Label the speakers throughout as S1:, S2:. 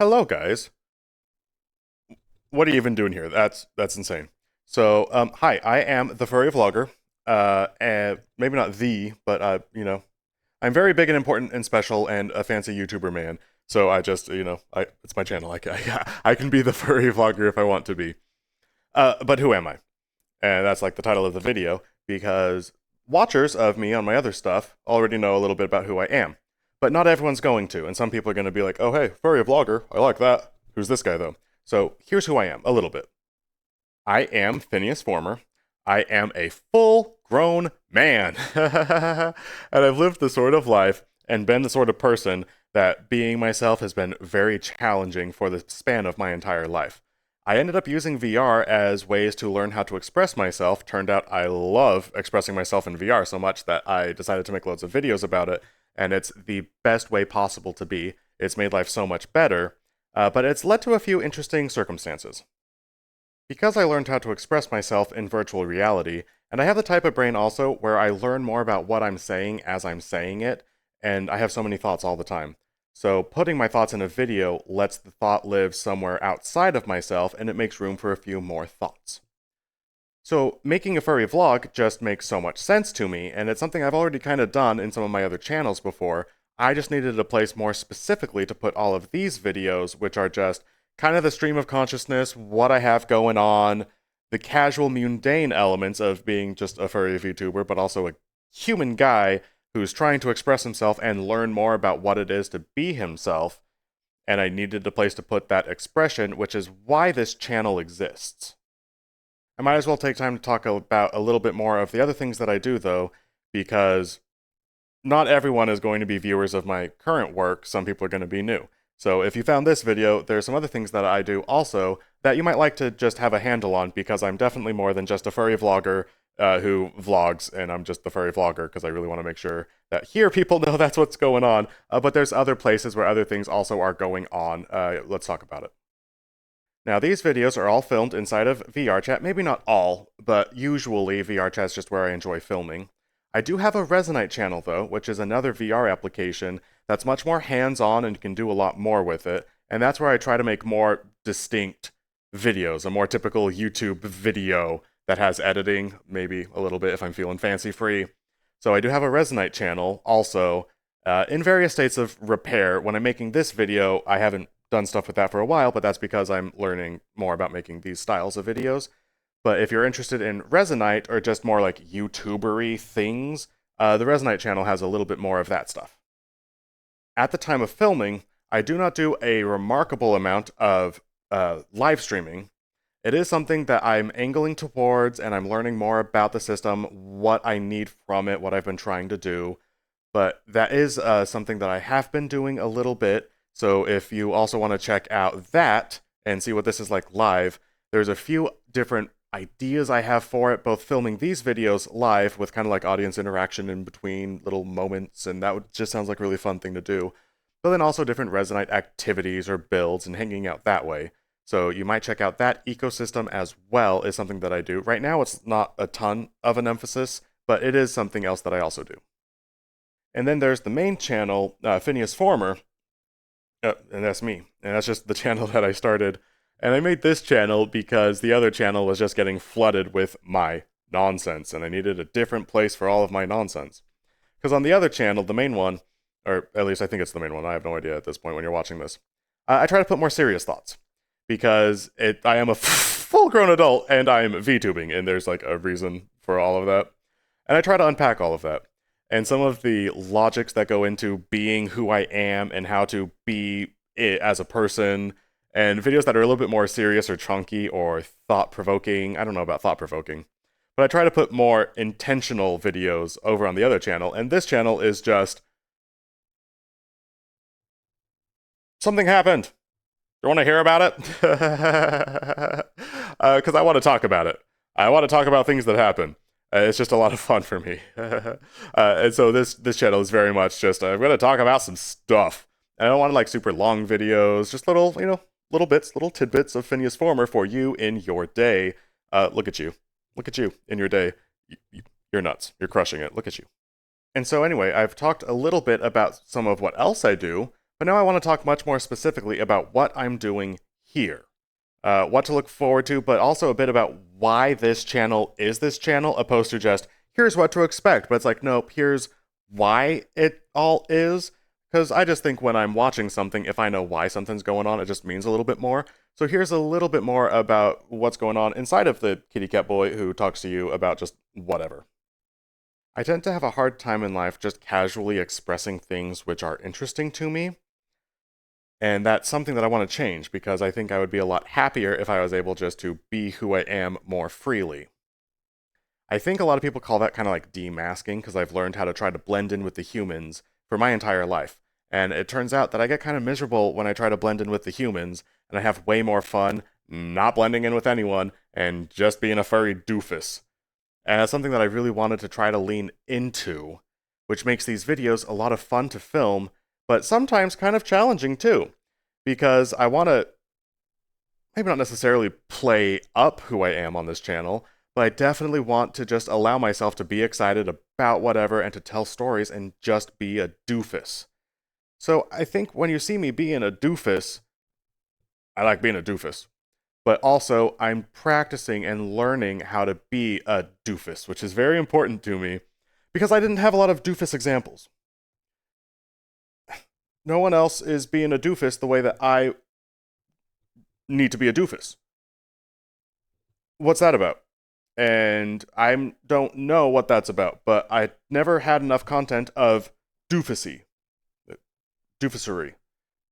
S1: Hello, guys. What are you even doing here? That's insane. So, hi, I am the furry vlogger. And maybe not the, but I'm very big and important and special and a fancy YouTuber man. So I just, it's my channel. I can be the furry vlogger if I want to be. But who am I? And that's like the title of the video because watchers of me on my other stuff already know a little bit about who I am. But not everyone's going to, and some people are going to be like, "Oh, hey, furry vlogger, I like that. Who's this guy though?" So here's who I am, a little bit. I am Phineas Former. I am a full-grown man, and I've lived the sort of life and been the sort of person that being myself has been very challenging for the span of my entire life. I ended up using VR as ways to learn how to express myself. Turned out I love expressing myself in VR so much that I decided to make loads of videos about it, and it's the best way possible to be. It's made life so much better, but it's led to a few interesting circumstances. Because I learned how to express myself in virtual reality, and I have the type of brain also where I learn more about what I'm saying as I'm saying it, and I have so many thoughts all the time. So putting my thoughts in a video lets the thought live somewhere outside of myself, and it makes room for a few more thoughts. So making a furry vlog just makes so much sense to me, and it's something I've already kind of done in some of my other channels before. I just needed a place more specifically to put all of these videos, which are just kind of the stream of consciousness, what I have going on, the casual mundane elements of being just a furry VTuber, but also a human guy who's trying to express himself and learn more about what it is to be himself. And I needed a place to put that expression, which is why this channel exists. I might as well take time to talk about a little bit more of the other things that I do, though, because not everyone is going to be viewers of my current work. Some people are going to be new. So if you found this video, there's some other things that I do also that you might like to just have a handle on, because I'm definitely more than just a furry vlogger who vlogs, and I'm just the furry vlogger because I really want to make sure that here people know that's what's going on. But there's other places where other things also are going on. Let's talk about it. Now, these videos are all filmed inside of VRChat. Maybe not all, but usually VRChat's just where I enjoy filming. I do have a Resonite channel, though, which is another VR application that's much more hands-on and can do a lot more with it, and that's where I try to make more distinct videos, a more typical YouTube video that has editing, maybe a little bit if I'm feeling fancy-free. So I do have a Resonite channel, also, in various states of repair. When I'm making this video, I haven't done stuff with that for a while, but that's because I'm learning more about making these styles of videos. But if you're interested in Resonite or just more like YouTubery things, the Resonite channel has a little bit more of that stuff. At the time of filming, I do not do a remarkable amount of live streaming. It is something that I'm angling towards, and I'm learning more about the system, what I need from it, what I've been trying to do. But that is something that I have been doing a little bit. So if you also want to check out that and see what this is like live, there's a few different ideas I have for it, both filming these videos live with kind of like audience interaction in between little moments, and that just sounds like a really fun thing to do. But then also different Resonite activities or builds and hanging out that way. So you might check out that ecosystem as well, is something that I do. Right now it's not a ton of an emphasis, but it is something else that I also do. And then there's the main channel, Finneas Former, and that's me. And that's just the channel that I started. And I made this channel because the other channel was just getting flooded with my nonsense, and I needed a different place for all of my nonsense. Because on the other channel, the main one, or at least I think it's the main one, I have no idea at this point when you're watching this, I try to put more serious thoughts. Because I am a full-grown adult, and I'm VTubing, and there's like a reason for all of that. And I try to unpack all of that. And some of the logics that go into being who I am and how to be it as a person, and videos that are a little bit more serious or chunky or thought-provoking. I don't know about thought-provoking. But I try to put more intentional videos over on the other channel, and this channel is just... something happened. You want to hear about it? Because I want to talk about it. I want to talk about things that happen. It's just a lot of fun for me. And so this channel is very much just, I'm going to talk about some stuff. And I don't want to like super long videos, just little, little bits, little tidbits of Phineas Former for you in your day. Look at you. Look at you in your day. You're nuts. You're crushing it. Look at you. And so anyway, I've talked a little bit about some of what else I do, But now I want to talk much more specifically about what I'm doing here. What to look forward to, but also a bit about why this channel is this channel, opposed to just, here's what to expect. But it's like, nope, here's why it all is. Because I just think when I'm watching something, if I know why something's going on, it just means a little bit more. So here's a little bit more about what's going on inside of the kitty cat boy who talks to you about just whatever. I tend to have a hard time in life just casually expressing things which are interesting to me. And that's something that I want to change because I think I would be a lot happier if I was able just to be who I am more freely. I think a lot of people call that kind of like demasking because I've learned how to try to blend in with the humans for my entire life. And it turns out that I get kind of miserable when I try to blend in with the humans, and I have way more fun not blending in with anyone and just being a furry doofus. And that's something that I really wanted to try to lean into, which makes these videos a lot of fun to film, but sometimes kind of challenging too, because I want to maybe not necessarily play up who I am on this channel, but I definitely want to just allow myself to be excited about whatever and to tell stories and just be a doofus. So I think when you see me being a doofus, I like being a doofus. But also, I'm practicing and learning how to be a doofus, which is very important to me because I didn't have a lot of doofus examples. No one else is being a doofus the way that I need to be a doofus. What's that about? And I don't know what that's about, but I never had enough content of doofusy, doofusery,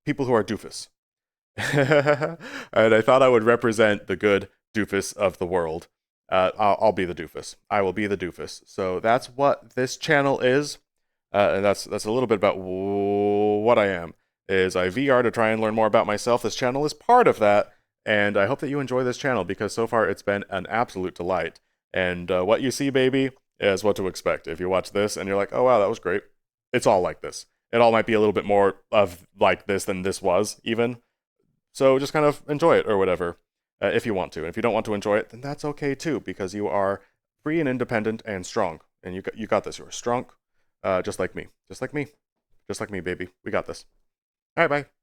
S1: people who are doofus. And I thought I would represent the good doofus of the world. I'll be the doofus. I will be the doofus. So that's what this channel is, and that's a little bit about what I am. Is I VR to try and learn more about myself. This channel is part of that, and I hope that you enjoy this channel because so far it's been an absolute delight. And what you see, baby, is what to expect. If you watch this and you're like, oh wow, that was great, it's all like this. It all might be a little bit more of like this than this was, even. So just kind of enjoy it or whatever, if you want to. And if you don't want to enjoy it, then that's okay too, because you are free and independent and strong. And you got this. You're strong, just like me. Just like me. Just like me, baby. We got this. All right, bye.